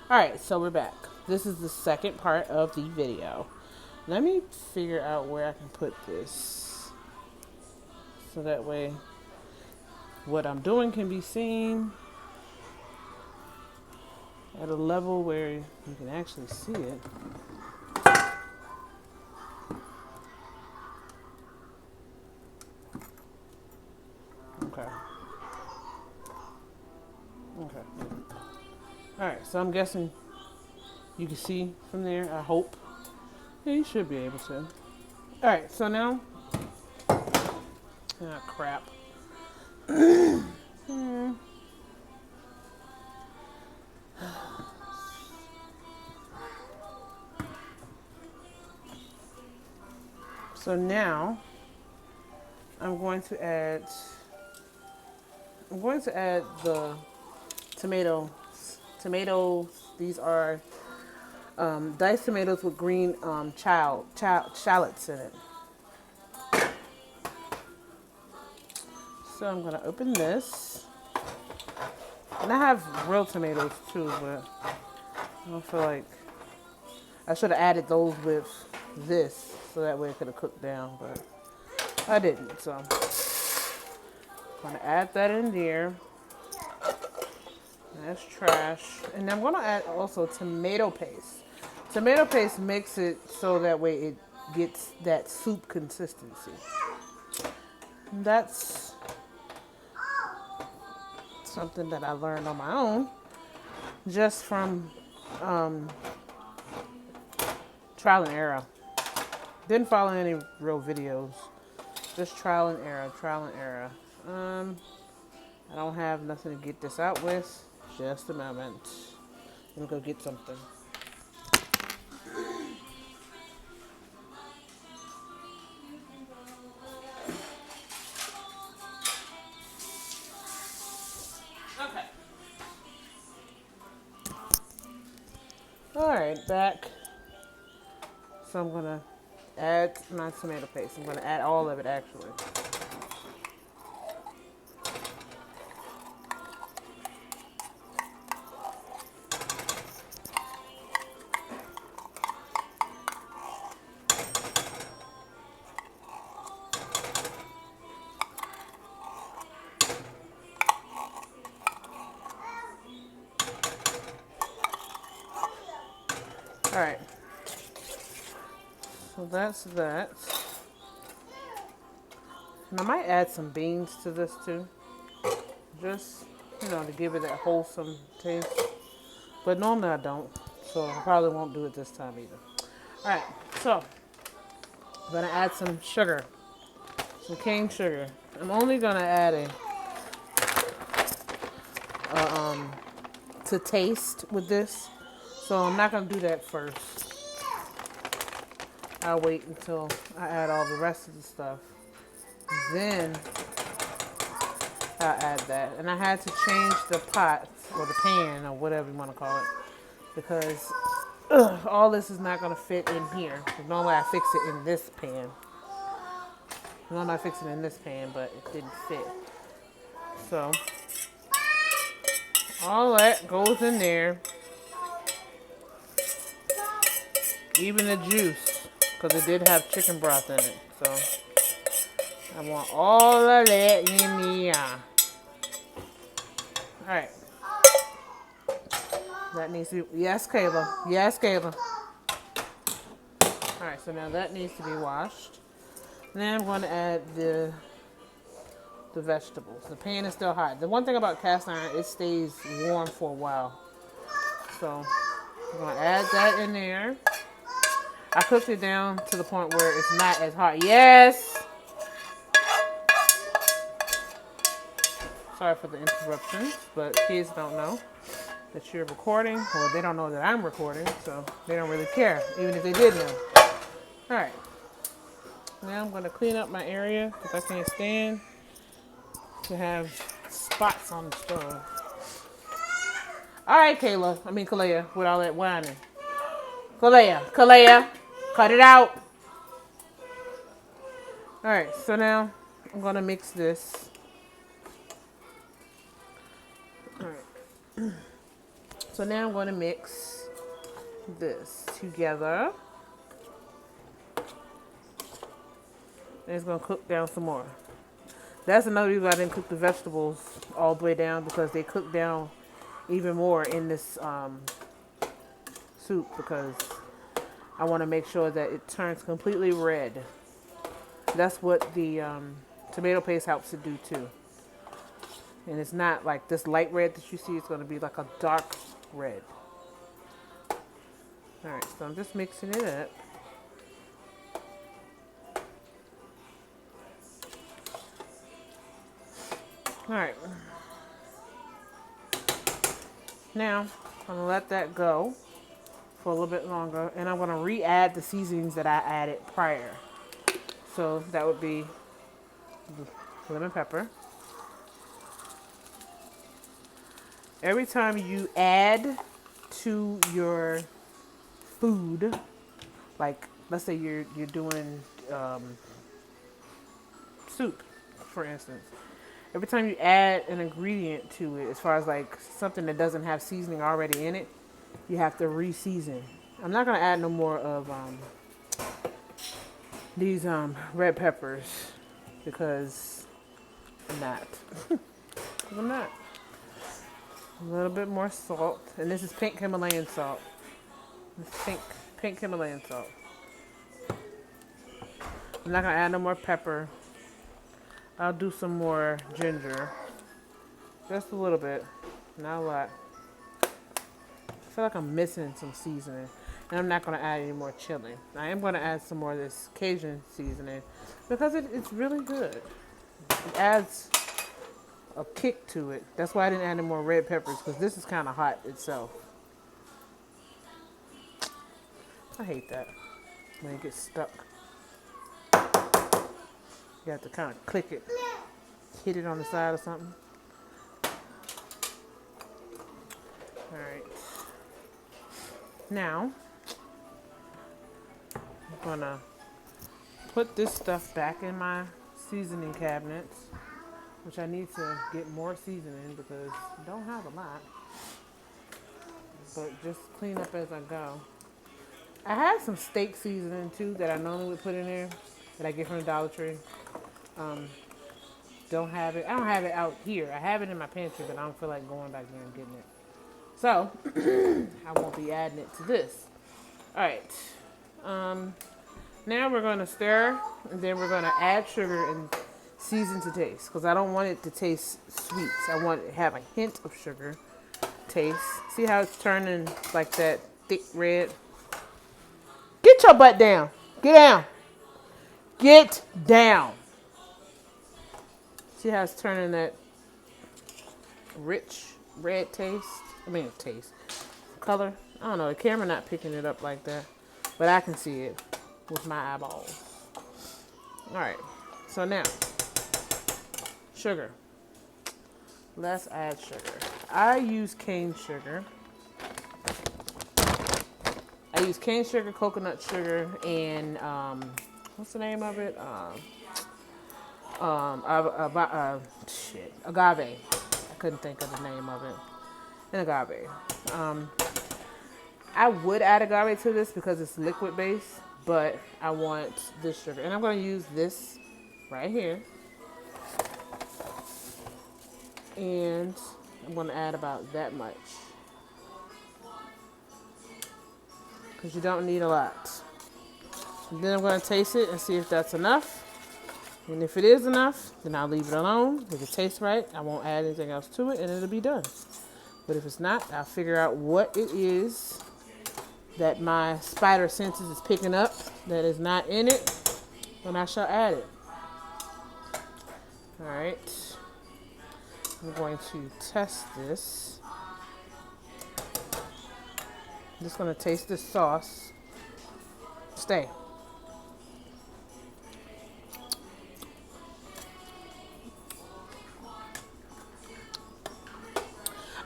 Alright, so we're back. This is the second part of the video. Let me figure out where I can put this. So that way what I'm doing can be seen at a level where you can actually see it. Okay. Okay. Alright, so I'm guessing you can see from there, I hope. Yeah, you should be able to. Alright, so now, crap. So now, I'm going to add the tomatoes. These are diced tomatoes with green shallots in it. So I'm gonna open this, and I have real tomatoes too, but I don't feel like I should have added those with this, so that way it could have cooked down, but I didn't. So I'm gonna add that in there. That's trash. And I'm gonna add also tomato paste. Tomato paste makes it so that way it gets that soup consistency. And that's something that I learned on my own, just from trial and error. Didn't follow any real videos, just trial and error. I don't have nothing to get this out with. Just a moment. Let me go get something. Okay. Alright, back. So I'm gonna add my tomato paste. I'm gonna add all of it actually. Alright. So that's that. And I might add some beans to this too. Just, to give it that wholesome taste. But normally I don't. So I probably won't do it this time either. Alright, so I'm gonna add some sugar. Some cane sugar. I'm only gonna add to taste with this. So I'm not gonna do that first. I'll wait until I add all the rest of the stuff. Then I'll add that. And I had to change the pot or the pan or whatever you want to call it, because all this is not going to fit in here. Normally I fix it in this pan. Normally I fix it in this pan, but it didn't fit. So all that goes in there. Even the juice, because it did have chicken broth in it. So I want all of that in there. Alright. That needs to be, yes, Kayla. Yes, Kayla. Alright, so now that needs to be washed. And then I'm going to add the vegetables. The pan is still hot. The one thing about cast iron, it stays warm for a while. So I'm going to add that in there. I cooked it down to the point where it's not as hot. Yes! Sorry for the interruptions, but kids don't know that you're recording. Well, they don't know that I'm recording, so they don't really care, even if they did know. Alright. Now I'm going to clean up my area because I can't stand to have spots on the stove. Alright, Kalea, with all that whining. Kalea, cut it out. Alright, so now I'm going to mix this. Alright. So now I'm going to mix this together. And it's going to cook down some more. That's another reason I didn't cook the vegetables all the way down, because they cook down even more in this soup, because I want to make sure that it turns completely red. That's what the tomato paste helps to do too. And it's not like this light red that you see, it's going to be like a dark red. Alright, so I'm just mixing it up. Alright. Now, I'm going to let that go for a little bit longer, and I'm going to re-add the seasonings that I added prior. So that would be lemon pepper. Every time you add to your food, like let's say you're doing soup, for instance. Every time you add an ingredient to it, as far as like something that doesn't have seasoning already in it, you have to re-season. I'm not gonna add no more of these red peppers, because I'm not. I'm not. A little bit more salt, and this is pink Himalayan salt. This pink Himalayan salt. I'm not gonna add no more pepper. I'll do some more ginger, just a little bit, not a lot. I feel like I'm missing some seasoning, and I'm not gonna add any more chili. I am gonna add some more of this Cajun seasoning, because it's really good. It adds a kick to it. That's why I didn't add any more red peppers, because this is kind of hot itself. I hate that when it gets stuck. You have to kind of click it, hit it on the side or something. All right. Now, I'm gonna put this stuff back in my seasoning cabinets, which I need to get more seasoning because I don't have a lot. But just clean up as I go. I have some steak seasoning too that I normally would put in there that I get from the Dollar Tree. Don't have it. I don't have it out here. I have it in my pantry, but I don't feel like going back there and getting it. So I won't be adding it to this. All right. Now we're going to stir, and then we're going to add sugar and season to taste, because I don't want it to taste sweet. I want it to have a hint of sugar taste. See how it's turning like that thick red? Get your butt down. Get down. Get down. See how it's turning that rich red taste? I mean, taste. Color. I don't know. The camera not picking it up like that. But I can see it with my eyeballs. Alright. So now, sugar. Let's add sugar. I use cane sugar. I use cane sugar, coconut sugar, and what's the name of it? Agave. I couldn't think of the name of it. And agave. I would add agave to this because it's liquid based, but I want this sugar. And I'm going to use this right here. And I'm going to add about that much, because you don't need a lot. And then I'm going to taste it and see if that's enough. And if it is enough, then I'll leave it alone. If it tastes right, I won't add anything else to it, and it'll be done. But if it's not, I'll figure out what it is that my spider senses is picking up that is not in it, and I shall add it. All right. I'm going to test this. I'm just going to taste this sauce. Stay.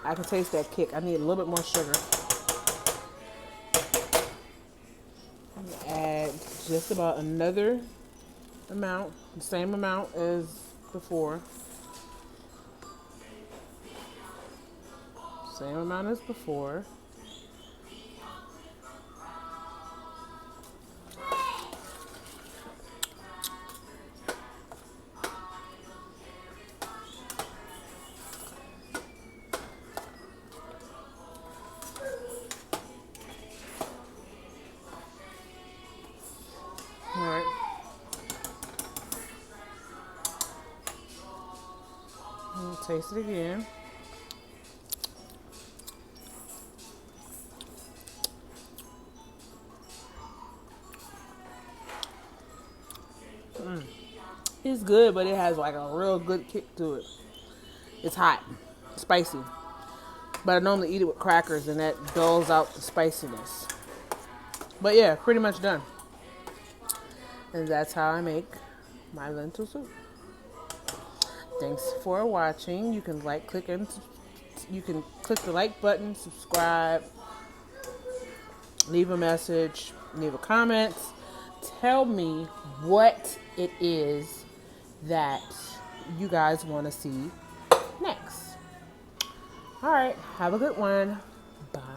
I can taste that kick. I need a little bit more sugar. I'm going to add just about another amount, the same amount as before. Same amount as before. All right. Taste it again. It's good, but it has like a real good kick to it. It's hot, spicy. But I normally eat it with crackers and that dulls out the spiciness. But yeah, pretty much done. And that's how I make my lentil soup. Thanks for watching. You can click the like button, subscribe, leave a message, leave a comment. Tell me what it is that you guys want to see next. All right, have a good one. Bye.